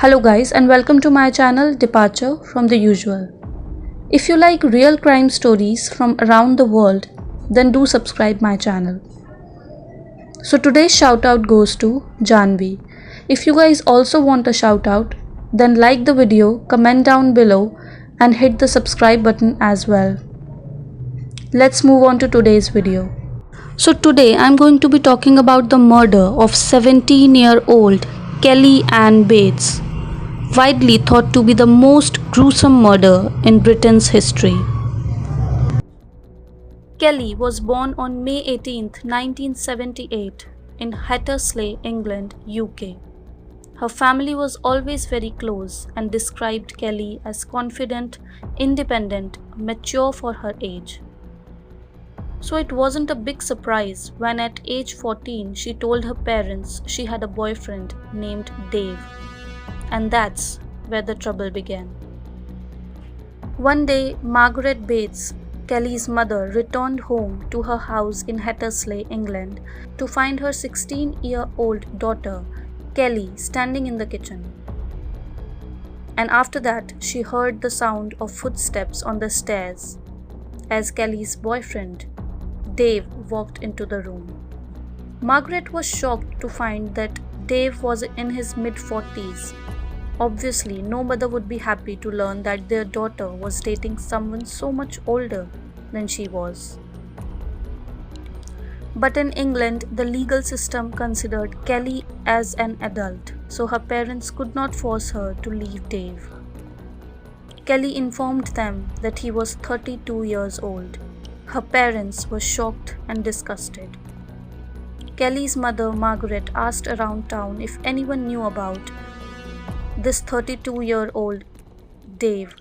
Hello guys and welcome to my channel Departure from the Usual. If you like real crime stories from around the world, then do subscribe my channel. So today's shout out goes to Janvi. If you guys also want a shout out, then like the video, comment down below and hit the subscribe button as well. Let's move on to today's video. So today I'm going to be talking about the murder of 17-year-old Kelly Ann Bates, widely thought to be the most gruesome murder in Britain's history. Kelly was born on May 18, 1978 in Hattersley, England, UK. Her family was always very close and described Kelly as confident, independent, mature for her age. So it wasn't a big surprise when at age 14 she told her parents she had a boyfriend named Dave. And that's where the trouble began. One day, Margaret Bates, Kelly's mother, returned home to her house in Hattersley, England, to find her 16-year-old daughter, Kelly, standing in the kitchen. And after that, she heard the sound of footsteps on the stairs as Kelly's boyfriend, Dave, walked into the room. Margaret was shocked to find that Dave was in his mid-40s. Obviously, no mother would be happy to learn that their daughter was dating someone so much older than she was. But in England, the legal system considered Kelly as an adult, so her parents could not force her to leave Dave. Kelly informed them that he was 32 years old. Her parents were shocked and disgusted. Kelly's mother, Margaret, asked around town if anyone knew about this 32-year-old Dave.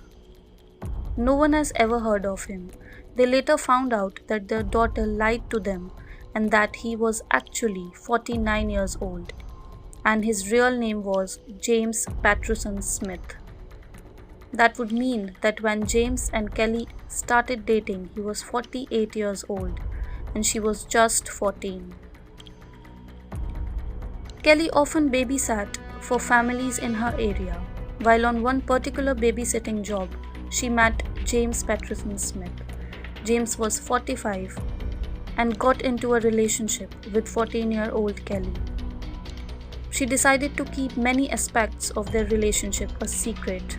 No one has ever heard of him. They later found out that their daughter lied to them and that he was actually 49 years old and his real name was James Patterson Smith. That would mean that when James and Kelly started dating, he was 48 years old and she was just 14. Kelly often babysat for families in her area. While on one particular babysitting job, she met James Patterson Smith. James was 45 and got into a relationship with 14-year-old Kelly. She decided to keep many aspects of their relationship a secret,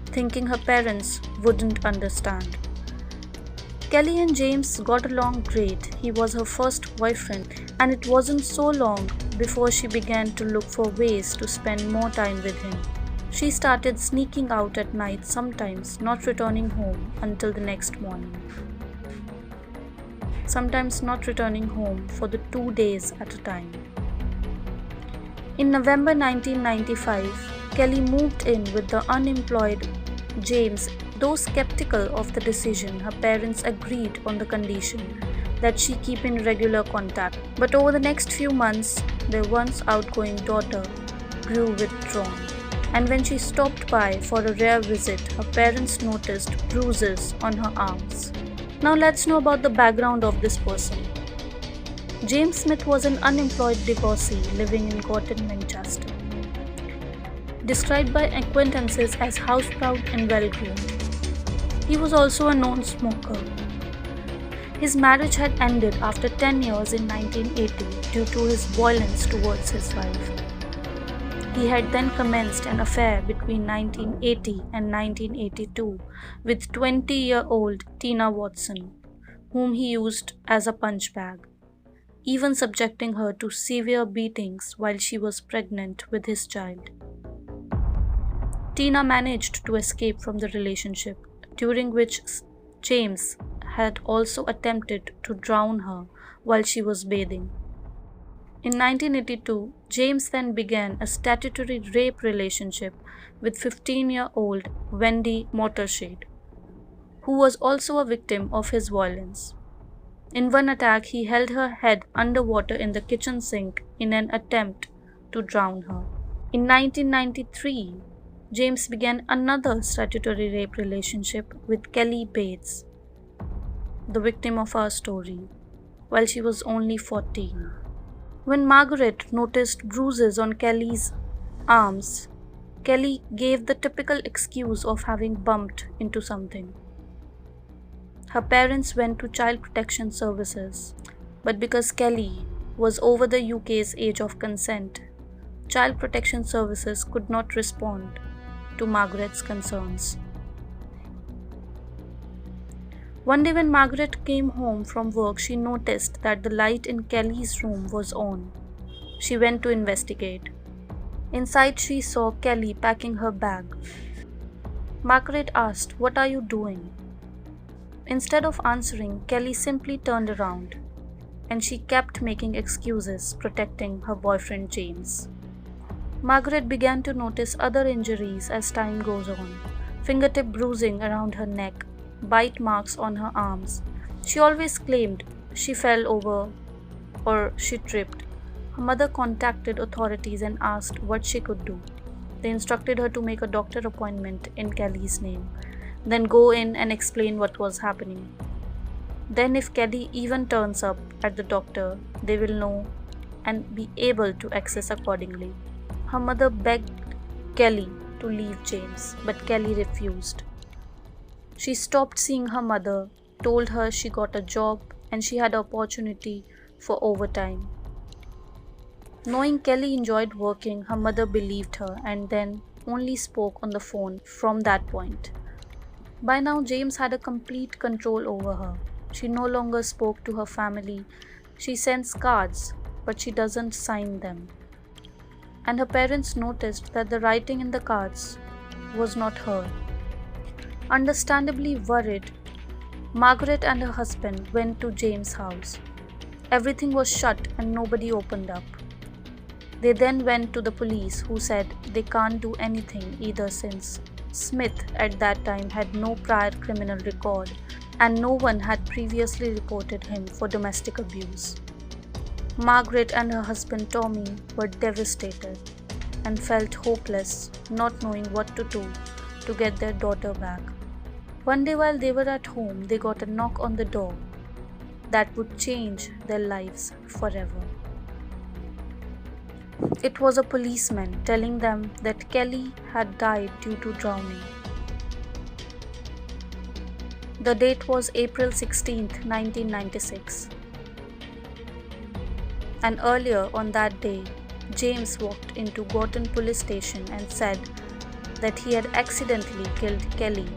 thinking her parents wouldn't understand. Kelly and James got along great. He was her first boyfriend, and it wasn't so long before she began to look for ways to spend more time with him. She started sneaking out at night, sometimes not returning home until the next morning. Sometimes not returning home for the 2 days at a time. In November 1995, Kelly moved in with the unemployed James. Though skeptical of the decision, her parents agreed on the condition that she keep in regular contact. But over the next few months, their once outgoing daughter grew withdrawn. And when she stopped by for a rare visit, her parents noticed bruises on her arms. Now let's know about the background of this person. James Smith was an unemployed divorcee living in Gorton, Manchester. Described by acquaintances as house-proud and well-groomed. He was also a known smoker. His marriage had ended after 10 years in 1980 due to his violence towards his wife. He had then commenced an affair between 1980 and 1982 with 20-year-old Tina Watson, whom he used as a punch bag, even subjecting her to severe beatings while she was pregnant with his child. Tina managed to escape from the relationship, during which James had also attempted to drown her while she was bathing. In 1982, James then began a statutory rape relationship with 15-year-old Wendy Motorshade, who was also a victim of his violence. In one attack, he held her head underwater in the kitchen sink in an attempt to drown her. In 1993, James began another statutory rape relationship with Kelly Bates, the victim of our story, while she was only 14. When Margaret noticed bruises on Kelly's arms, Kelly gave the typical excuse of having bumped into something. Her parents went to Child Protection Services, but because Kelly was over the UK's age of consent, Child Protection Services could not respond to Margaret's concerns. One day when Margaret came home from work, she noticed that the light in Kelly's room was on. She went to investigate. Inside, she saw Kelly packing her bag. Margaret asked, "What are you doing?" Instead of answering, Kelly simply turned around, and she kept making excuses protecting her boyfriend James. Margaret began to notice other injuries as time goes on: fingertip bruising around her neck, bite marks on her arms. She always claimed she fell over or she tripped. Her mother contacted authorities and asked what she could do. They instructed her to make a doctor appointment in Kelly's name, then go in and explain what was happening. Then if Kelly even turns up at the doctor, they will know and be able to access accordingly. Her mother begged Kelly to leave James, but Kelly refused. She stopped seeing her mother, told her she got a job and she had an opportunity for overtime. Knowing Kelly enjoyed working, her mother believed her and then only spoke on the phone from that point. By now, James had a complete control over her. She no longer spoke to her family. She sends cards, but she doesn't sign them. And her parents noticed that the writing in the cards was not her. Understandably worried, Margaret and her husband went to James' house. Everything was shut and nobody opened up. They then went to the police, who said they can't do anything either since Smith at that time had no prior criminal record and no one had previously reported him for domestic abuse. Margaret and her husband Tommy were devastated and felt hopeless, not knowing what to do to get their daughter back. One day while they were at home, they got a knock on the door that would change their lives forever. It was a policeman telling them that Kelly had died due to drowning. The date was April 16, 1996. And earlier on that day, James walked into Gorton police station and said that he had accidentally killed Kelly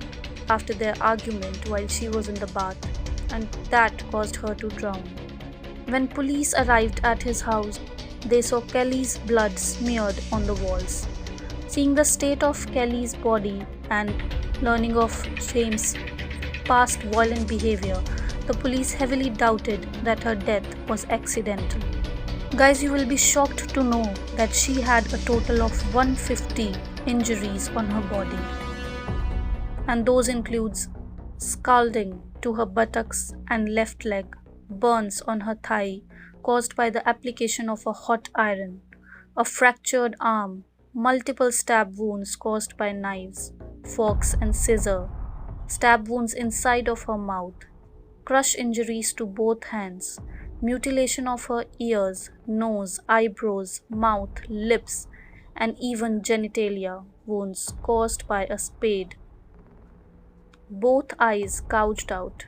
after their argument while she was in the bath, and that caused her to drown. When police arrived at his house, they saw Kelly's blood smeared on the walls. Seeing the state of Kelly's body and learning of James' past violent behavior, the police heavily doubted that her death was accidental. Guys, you will be shocked to know that she had a total of 150 injuries on her body. And those includes scalding to her buttocks and left leg, burns on her thigh caused by the application of a hot iron, a fractured arm, multiple stab wounds caused by knives, forks and scissors, stab wounds inside of her mouth, crush injuries to both hands, mutilation of her ears, nose, eyebrows, mouth, lips, and even genitalia wounds caused by a spade. Both eyes gouged out,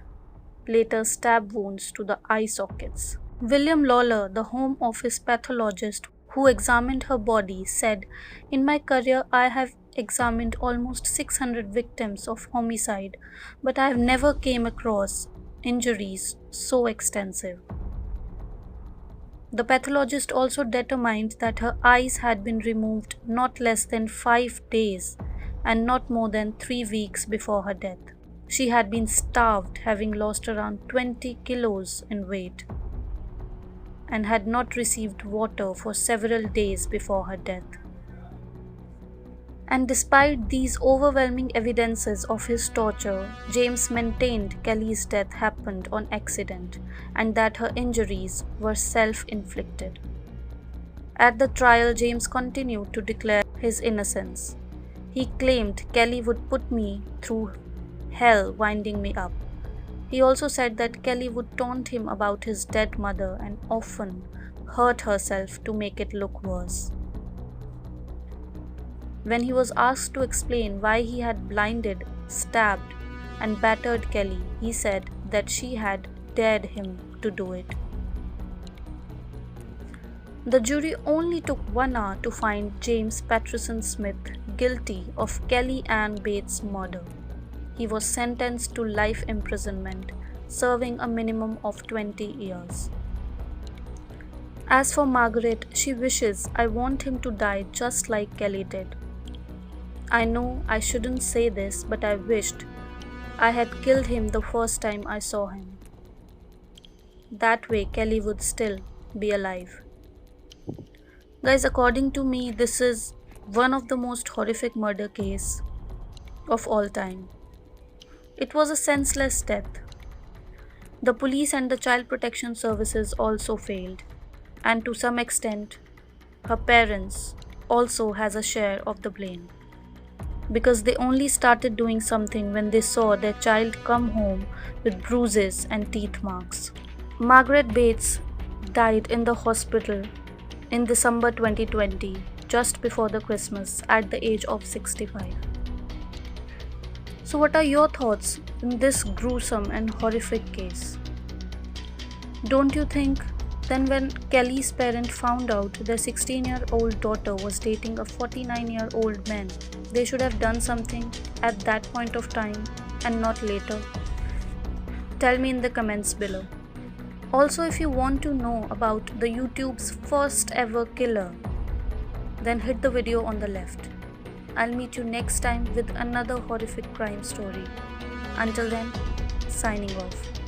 later stab wounds to the eye sockets. William Lawler, the Home Office pathologist who examined her body, said, "In my career, I have examined almost 600 victims of homicide, but I have never came across injuries so extensive." The pathologist also determined that her eyes had been removed not less than 5 days and not more than 3 weeks before her death. She had been starved, having lost around 20 kilos in weight, and had not received water for several days before her death. And despite these overwhelming evidences of his torture, James maintained Kelly's death happened on accident and that her injuries were self-inflicted. At the trial, James continued to declare his innocence. He claimed Kelly would put me through hell winding me up. He also said that Kelly would taunt him about his dead mother and often hurt herself to make it look worse. When he was asked to explain why he had blinded, stabbed, and battered Kelly, he said that she had dared him to do it. The jury only took 1 hour to find James Patterson Smith guilty of Kelly Ann Bates' murder. He was sentenced to life imprisonment, serving a minimum of 20 years. As for Margaret, she wishes, "I want him to die just like Kelly did. I know I shouldn't say this, but I wished I had killed him the first time I saw him. That way Kelly would still be alive." Guys, according to me, this is one of the most horrific murder case of all time. It was a senseless death. The police and the child protection services also failed, and to some extent, her parents also has a share of the blame, because they only started doing something when they saw their child come home with bruises and teeth marks. Margaret Bates died in the hospital in December 2020, just before the Christmas, at the age of 65. So what are your thoughts in this gruesome and horrific case? Don't you think then when Kelly's parents found out their 16-year-old daughter was dating a 49-year-old man, they should have done something at that point of time and not later? Tell me in the comments below. Also, if you want to know about the YouTube's first ever killer, then hit the video on the left. I'll meet you next time with another horrific crime story. Until then, signing off.